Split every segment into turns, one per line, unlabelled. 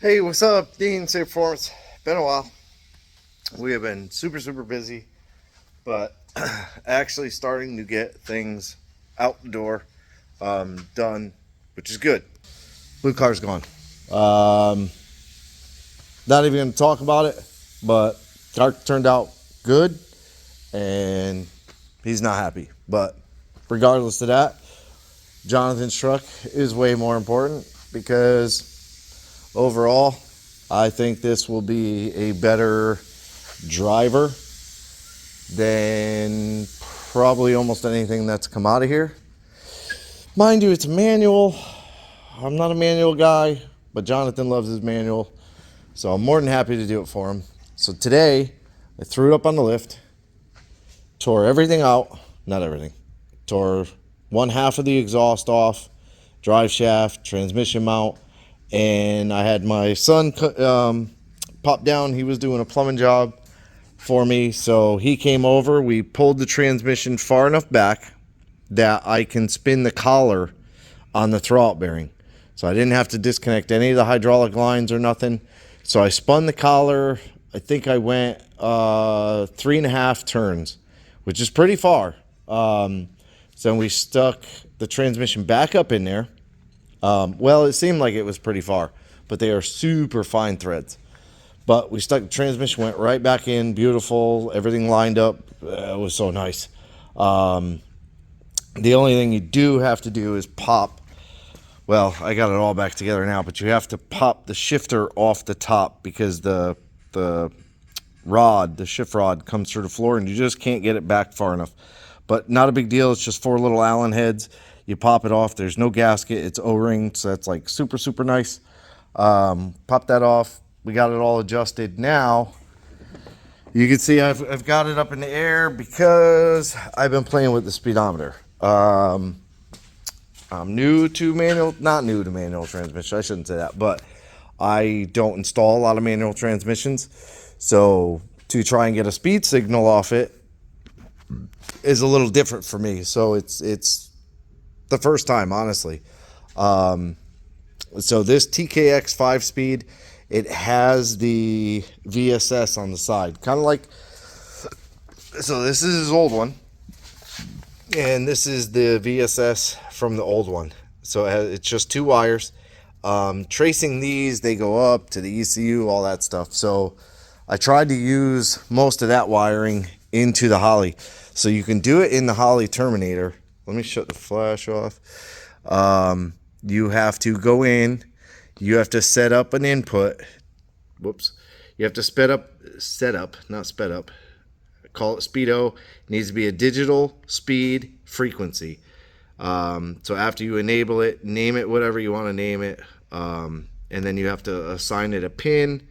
Hey, what's up, Dean? Safe Performance. Been a while. We have been super busy, but actually starting to get things out the door, done, which is good. Blue car's gone. Um, Not even going to talk about it, but car turned out good, and he's not happy. But regardless of that, Jonathan's truck is way more important because overall, I think this will be a better driver than probably almost anything that's come out of here. Mind you, it's a manual. I'm not a manual guy, but Jonathan loves his manual, so I'm more than happy to do it for him. So today, I threw it up on the lift, tore everything out, not everything, tore one half of the exhaust off, drive shaft, transmission mount, and I had my son pop down. He was doing a plumbing job for me, so he came over. We pulled the transmission far enough back that I can spin the collar on the throwout bearing, so I didn't have to disconnect any of the hydraulic lines or nothing. So I spun the collar. I think I went 3.5 turns, which is pretty far. So we stuck the transmission back up in there. Well, it seemed like it was pretty far, but they are super fine threads. But we stuck the transmission, went right back in, beautiful, everything lined up. It was so nice. The only thing you do have to do is pop. Well, I got it all back together now, but you have to pop the shifter off the top because the shift rod comes through the floor and you just can't get it back far enough. But not a big deal. It's just 4 little Allen heads. You pop it off. There's no gasket. It's O-ring, so that's like super nice. Pop that off. We got it all adjusted. Now you can see I've got it up in the air because I've been playing with the speedometer. I'm not new to manual transmission. I shouldn't say that, but I don't install a lot of manual transmissions. So to try and get a speed signal off it is a little different for me. So it's the first time, honestly. So this TKX 5-speed, it has the VSS on the side, kind of like. So this is his old one, and this is the VSS from the old one. So it's just 2 wires. Tracing these, they go up to the ECU, all that stuff. So I tried to use most of that wiring into the Holly. So you can do it in the Holly Terminator. Let me shut the flash off. You have to go in. You have to set up an input. Whoops. You have to set up, not sped up. Call it Speedo. It needs to be a digital speed frequency. So after you enable it, name it whatever you want to name it. And then you have to assign it a pin.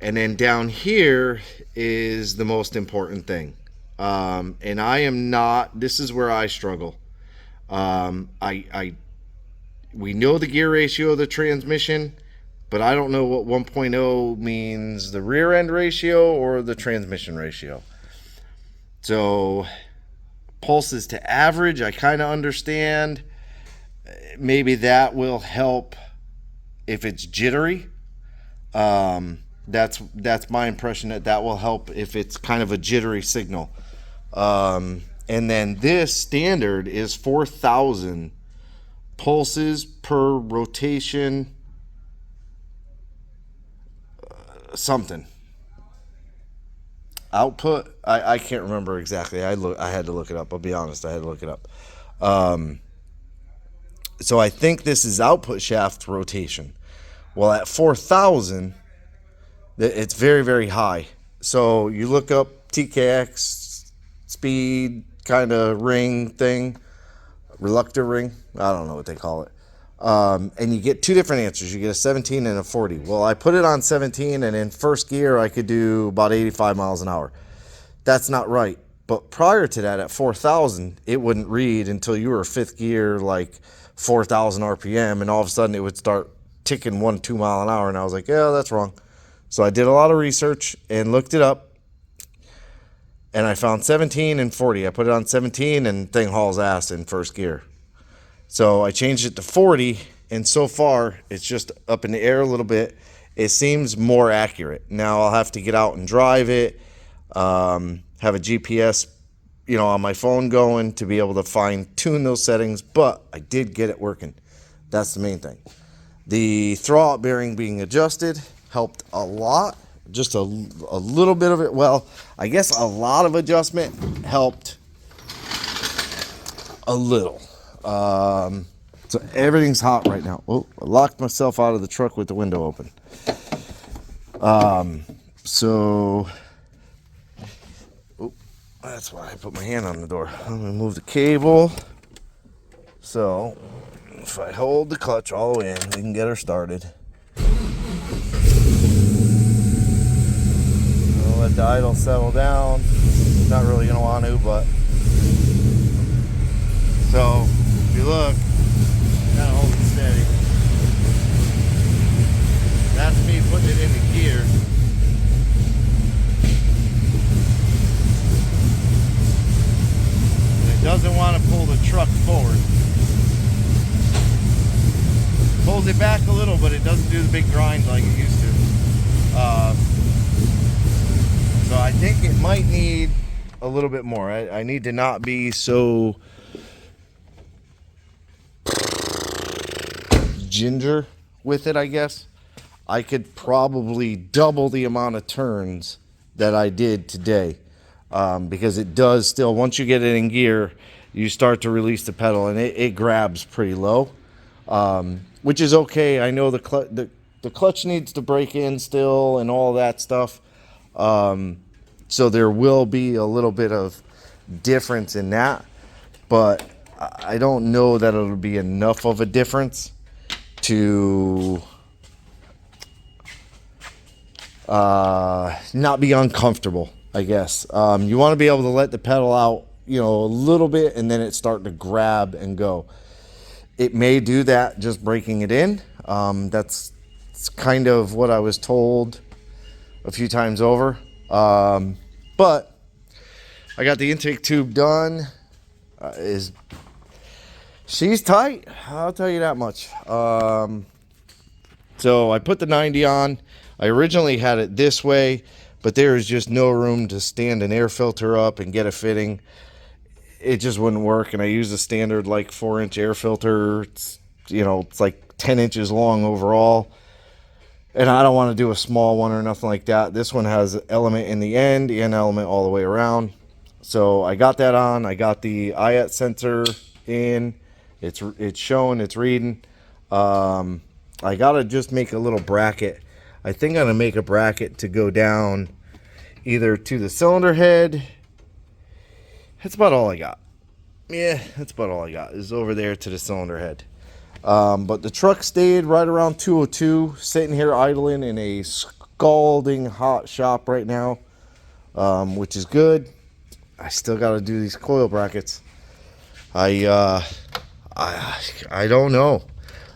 And then down here is the most important thing. And I am not, this is where I struggle. We know the gear ratio of the transmission, but I don't know what 1.0 means, the rear end ratio or the transmission ratio. So pulses to average, I kind of understand. Maybe that will help if it's jittery. That's my impression, that will help if it's kind of a jittery signal. And then this standard is 4,000 pulses per rotation, something. Output, I can't remember exactly. I had to look it up. I'll be honest, I had to look it up. So I think this is output shaft rotation. Well, at 4,000, it's very high. So you look up TKX speed kind of ring thing, reluctor ring, I don't know what they call it. And you get 2 different answers. You get a 17 and a 40. Well, I put it on 17, and in first gear I could do about 85 miles an hour. That's not right. But prior to that, at 4,000, it wouldn't read until you were 5th gear, like 4,000 RPM, and all of a sudden it would start ticking 1-2 mile an hour, and I was like, yeah, that's wrong. So I did a lot of research and looked it up, and I found 17 and 40. I put it on 17, and thing hauls ass in first gear. So I changed it to 40, And so far, it's just up in the air a little bit. It seems more accurate. Now I'll have to get out and drive it, have a GPS, on my phone going to be able to fine tune those settings, but I did get it working. That's the main thing. The throwout bearing being adjusted helped a lot. Just a little bit of it. Well, I guess a lot of adjustment helped a little. So everything's hot right now. Oh, I locked myself out of the truck with the window open. So that's why I put my hand on the door. I'm gonna move the cable. So if I hold the clutch all the way in, we can get her started. I'll let the idle settle down. Not really gonna want to, but so if you look, kind of hold it steady. That's me putting it into gear. And it doesn't want to pull the truck forward. Pulls it back a little, but it doesn't do the big grind like it used to. So I think it might need a little bit more. I need to not be so ginger with it, I guess. I could probably double the amount of turns that I did today, because it does still, once you get it in gear, you start to release the pedal and it grabs pretty low, which is okay. I know the clutch needs to break in still and all that stuff, so there will be a little bit of difference in that, but I don't know that it'll be enough of a difference to not be uncomfortable, I guess. You want to be able to let the pedal out, a little bit, and then it start to grab and go. It may do that just breaking it in. That's kind of what I was told a few times over. But I got the intake tube done. She's tight, I'll tell you that much. So I put the 90 on. I originally had it this way, but there is just no room to stand an air filter up and get a fitting. It just wouldn't work, and I used a standard 4-inch air filter. It's like 10 inches long overall, and I don't want to do a small one or nothing like that. This one has an element in the end and element all the way around. So I got that on. I got the IAT sensor in. It's showing, it's reading. I gotta just make a little bracket. I think I'm gonna make a bracket to go down either to the cylinder head. That's about all I got. Yeah, that's about all I got is over there to the cylinder head. But the truck stayed right around 202, sitting here idling in a scalding hot shop right now, which is good. I still got to do these coil brackets. I don't know.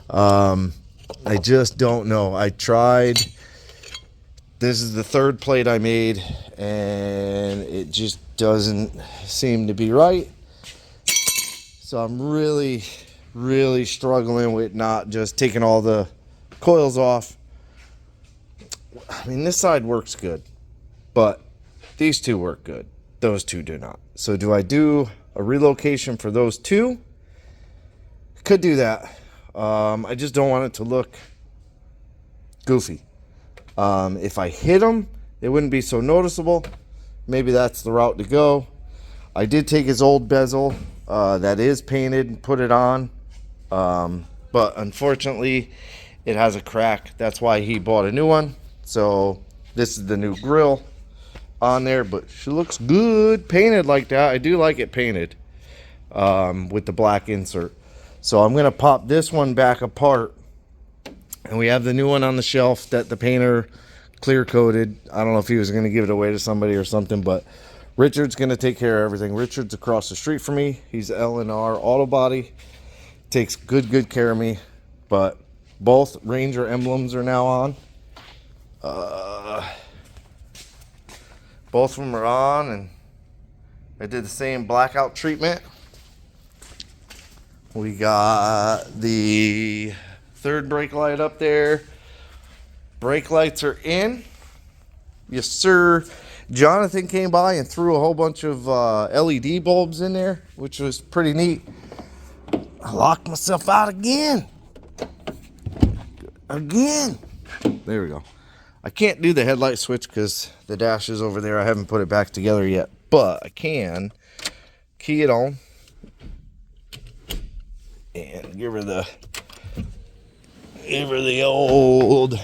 I just don't know. I tried. This is the third plate I made, and it just doesn't seem to be right. So I'm really, really struggling with not just taking all the coils off. I mean, this side works good, but these two work good. Those two do not. So do I do a relocation for those two? Could do that. I just don't want it to look goofy. If I hit them, it wouldn't be so noticeable. Maybe that's the route to go. I did take his old bezel that is painted and put it on. But unfortunately, it has a crack. That's why he bought a new one. So this is the new grill on there, but she looks good painted like that. I do like it painted with the black insert. So I'm going to pop this one back apart. And we have the new one on the shelf that the painter clear coated. I don't know if he was going to give it away to somebody or something, but Richard's going to take care of everything. Richard's across the street from me. He's L&R Auto Body. Takes good care of me. But both Ranger emblems are now on. Both of them are on, and I did the same blackout treatment. We got the Third brake light up there. Brake lights are in. Yes, sir. Jonathan came by and threw a whole bunch of LED bulbs in there, which was pretty neat. I locked myself out again. There we go. I can't do the headlight switch because the dash is over there. I haven't put it back together yet, but I can key it on and give her the old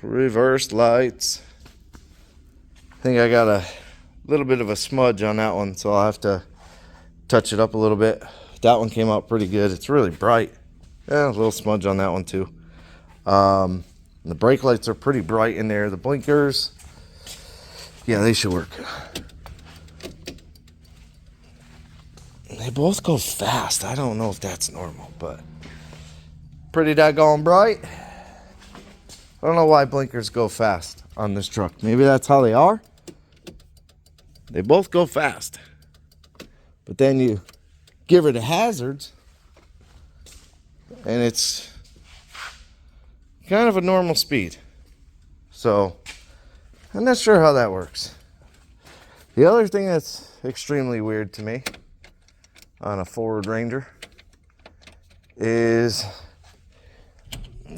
reverse lights. I think I got a little bit of a smudge on that one, so I'll have to touch it up a little bit. That one came out pretty good. It's really bright. Yeah, a little smudge on that one too. The brake lights are pretty bright in there. The blinkers, yeah, they should work. They both go fast. I don't know if that's normal, but pretty daggone bright. I don't know why blinkers go fast on this truck. Maybe that's how they are. They both go fast. But then you give her the hazards, and it's kind of a normal speed. So, I'm not sure how that works. The other thing that's extremely weird to me on a Ford Ranger is,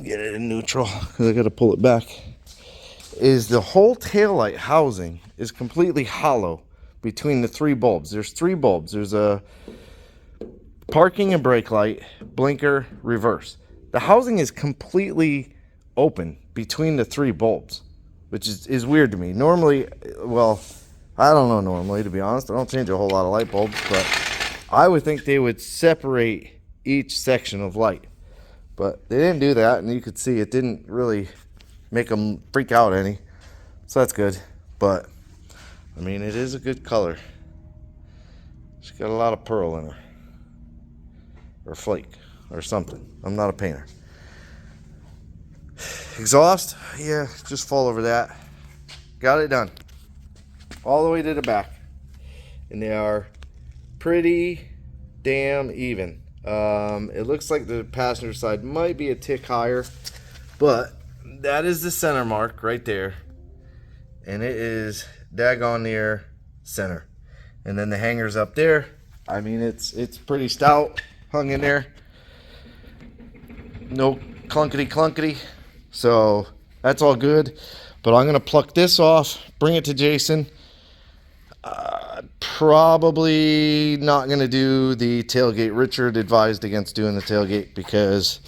get it in neutral because I got to pull it back, is the whole taillight housing is completely hollow between the three bulbs. There's three bulbs. There's a parking and brake light, blinker, reverse. The housing is completely open between the three bulbs, which is weird to me. Normally, well, I don't know normally, to be honest. I don't change a whole lot of light bulbs, but I would think they would separate each section of light. But they didn't do that, and you could see it didn't really make them freak out any. So that's good. But, I mean, it is a good color. She's got a lot of pearl in her. Or flake. Or something. I'm not a painter. Exhaust, yeah, just fall over that. Got it done. All the way to the back. And they are pretty damn even. It looks like the passenger side might be a tick higher, but that is the center mark right there, and it is daggone near center. And then the hangers up there, I mean, it's pretty stout, hung in there, no clunkety, so that's all good. But I'm gonna pluck this off, bring it to Jason. Probably not going to do the tailgate. Richard advised against doing the tailgate because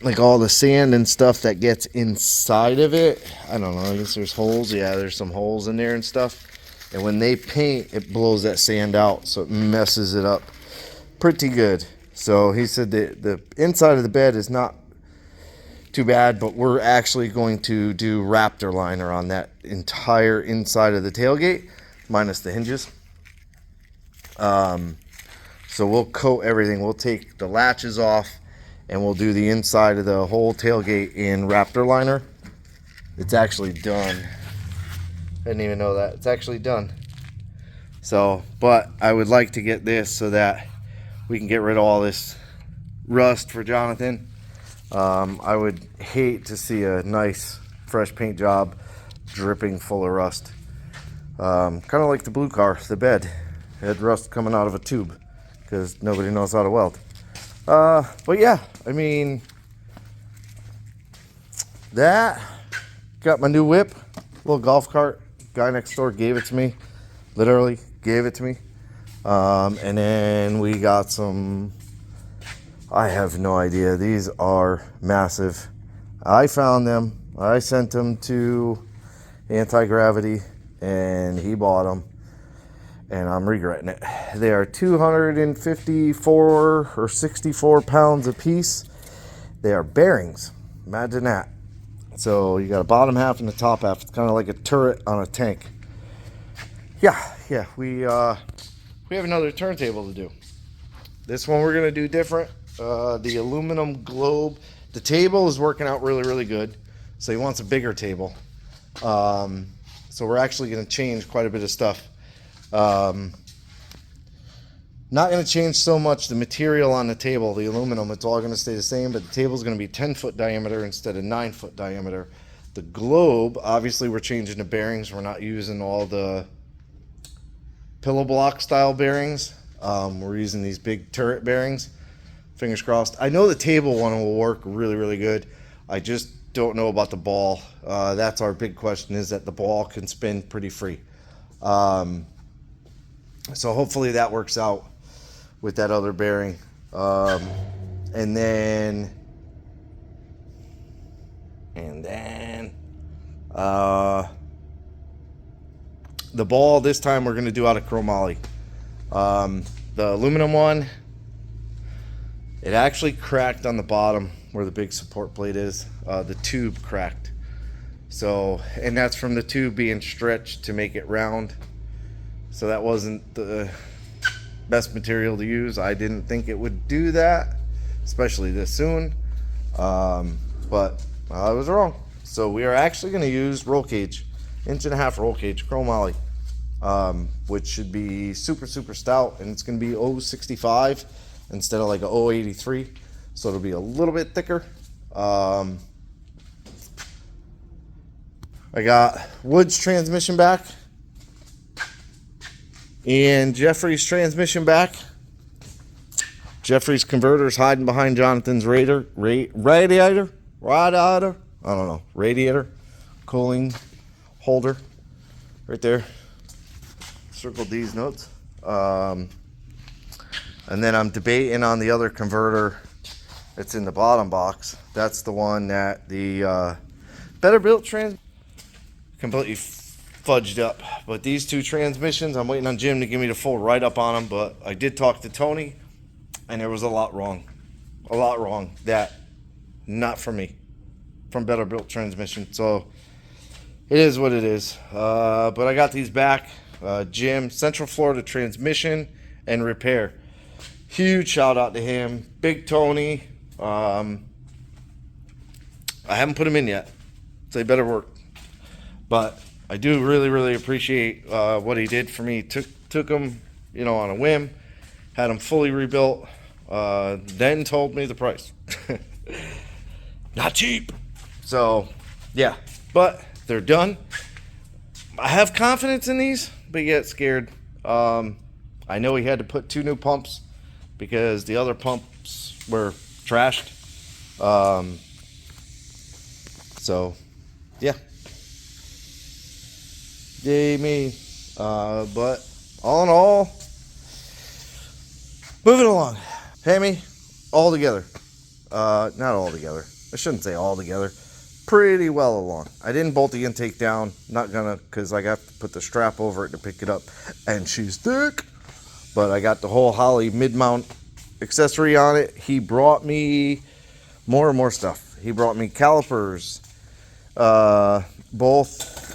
like all the sand and stuff that gets inside of it, I don't know, I guess there's holes. Yeah, there's some holes in there and stuff. And when they paint, it blows that sand out, so it messes it up pretty good. So he said that the inside of the bed is not too bad, but we're actually going to do Raptor liner on that entire inside of the tailgate, minus the hinges. So we'll coat everything. We'll take the latches off, and we'll do the inside of the whole tailgate in Raptor liner. It's actually done. I didn't even know that. It's actually done. So, but I would like to get this so that we can get rid of all this rust for Jonathan. I would hate to see a nice fresh paint job dripping full of rust. Kind of like the blue car, the bed. It had rust coming out of a tube because nobody knows how to weld. But yeah, I mean, that, got my new whip, little golf cart. Guy next door gave it to me, literally gave it to me. And then we got some, I have no idea. These are massive. I found them. I sent them to Anti-Gravity, and he bought them, and I'm regretting it. They are 254 or 64 pounds a piece. They are bearings. Imagine that. So you got a bottom half and the top half. It's kind of like a turret on a tank. Yeah. We have another turntable to do. This one we're gonna do different. The aluminum globe. The table is working out really, really good. So he wants a bigger table. So we're actually going to change quite a bit of stuff. Not going to change so much the material on the table, the aluminum. It's all going to stay the same, but the table is going to be 10-foot diameter instead of 9-foot diameter. The globe, obviously we're changing the bearings. We're not using all the pillow block style bearings. We're using these big turret bearings. Fingers crossed. I know the table one will work really, really good. I just don't know about the ball. That's our big question, is that the ball can spin pretty free. So hopefully that works out with that other bearing. And then the ball this time we're going to do out of chromoly. The aluminum one, it actually cracked on the bottom where the big support plate is. The tube cracked. So, and that's from the tube being stretched to make it round. So that wasn't the best material to use. I didn't think it would do that, especially this soon. But I was wrong. So we are actually going to use roll cage, 1.5-inch roll cage, chromoly, which should be super, super stout, and it's going to be 0.65 instead of like a 0.83. So it'll be a little bit thicker. I got Wood's transmission back and Jeffrey's transmission back. Jeffrey's converter's hiding behind Jonathan's radiator. I don't know. Radiator, cooling holder, right there. Circled these notes. And then I'm debating on the other converter. It's in the bottom box. That's the one that the Better Built completely fudged up. But these two transmissions, I'm waiting on Jim to give me the full write-up on them. But I did talk to Tony, and there was a lot wrong. A lot wrong. That, not for me. From Better Built transmission. So it is what it is. But I got these back. Jim, Central Florida Transmission and Repair. Huge shout out to him. Big Tony. I haven't put him in yet, so they better work. But I do really, really appreciate what he did for me. Took him, on a whim, had him fully rebuilt, then told me the price. Not cheap. So, yeah, but they're done. I have confidence in these, but yet scared. I know he had to put 2 new pumps because the other pumps were trashed. So, yeah. Yay me. But all in all, moving along. Hammy, all together. Not all together. I shouldn't say all together. Pretty well along. I didn't bolt the intake down. Not gonna, because I got to put the strap over it to pick it up. And she's thick. But I got the whole Holley mid-mount accessory on it. He brought me more and more stuff. He brought me calipers, both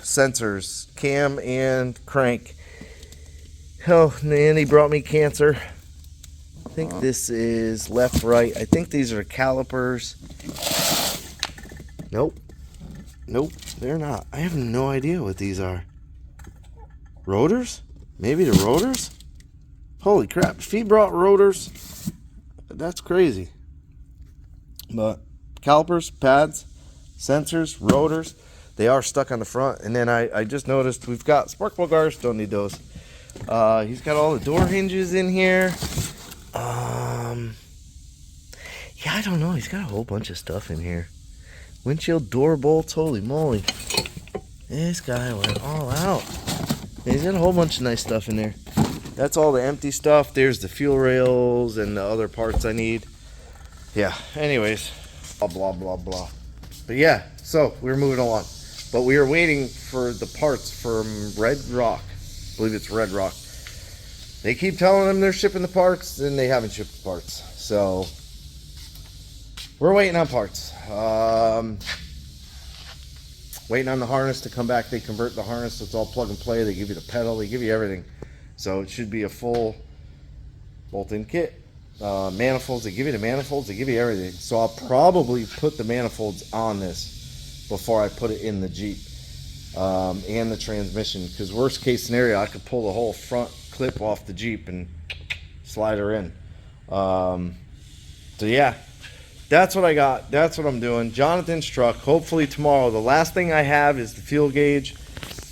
sensors, cam and crank. Oh, and he brought me cancer. I think this is left, right. I think these are calipers. Nope, they're not. I have no idea what these are. Rotors? Maybe the rotors? Holy crap, if he brought rotors, that's crazy. But calipers, pads, sensors, rotors, they are stuck on the front. And then I just noticed we've got spark plug guards, don't need those. He's got all the door hinges in here. Yeah, I don't know, he's got a whole bunch of stuff in here. Windshield door bolts, holy moly. This guy went all out. He's got a whole bunch of nice stuff in there. That's all the empty stuff. There's the fuel rails and the other parts I need. Yeah, anyways. Blah, blah, blah, blah. But yeah, so we're moving along. But we are waiting for the parts from Red Rock. I believe it's Red Rock. They keep telling them they're shipping the parts, and they haven't shipped the parts. So we're waiting on parts. Waiting on the harness to come back. They convert the harness so it's all plug and play. They give you the pedal. They give you everything. So it should be a full bolt-in kit. Manifolds. They give you the manifolds. They give you everything. So I'll probably put the manifolds on this before I put it in the Jeep. and the transmission, because worst case scenario, I could pull the whole front clip off the Jeep and slide her in. So yeah, that's what I got. That's what I'm doing. Jonathan's truck. Hopefully tomorrow. The last thing I have is the fuel gauge,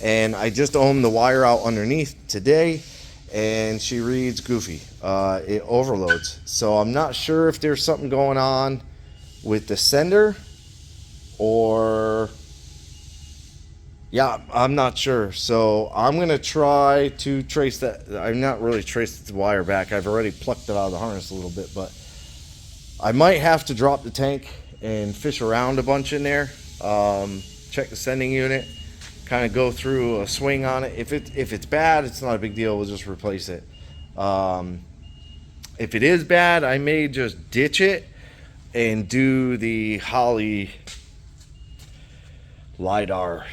and I just ohmed the wire out underneath today, and she reads goofy. It overloads. So I'm not sure if there's something going on with the sender, or yeah, I'm not sure. So I'm going to try to trace that. I'm not really traced the wire back. I've already plucked it out of the harness a little bit, but I might have to drop the tank and fish around a bunch in there. Check the sending unit, kind of go through a swing on it. If it's bad, it's not a big deal. We'll just replace it. If it is bad, I may just ditch it and do the Holly LiDAR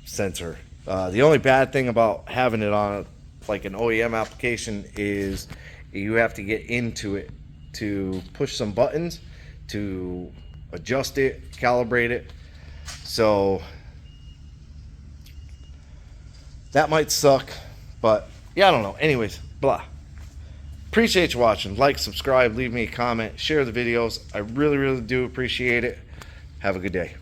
sensor. The only bad thing about having it on like an OEM application is you have to get into it to push some buttons to adjust it, calibrate it. So that might suck, but yeah, I don't know. Anyways, blah. Appreciate you watching. Like, subscribe, leave me a comment, share the videos. I really, really do appreciate it. Have a good day.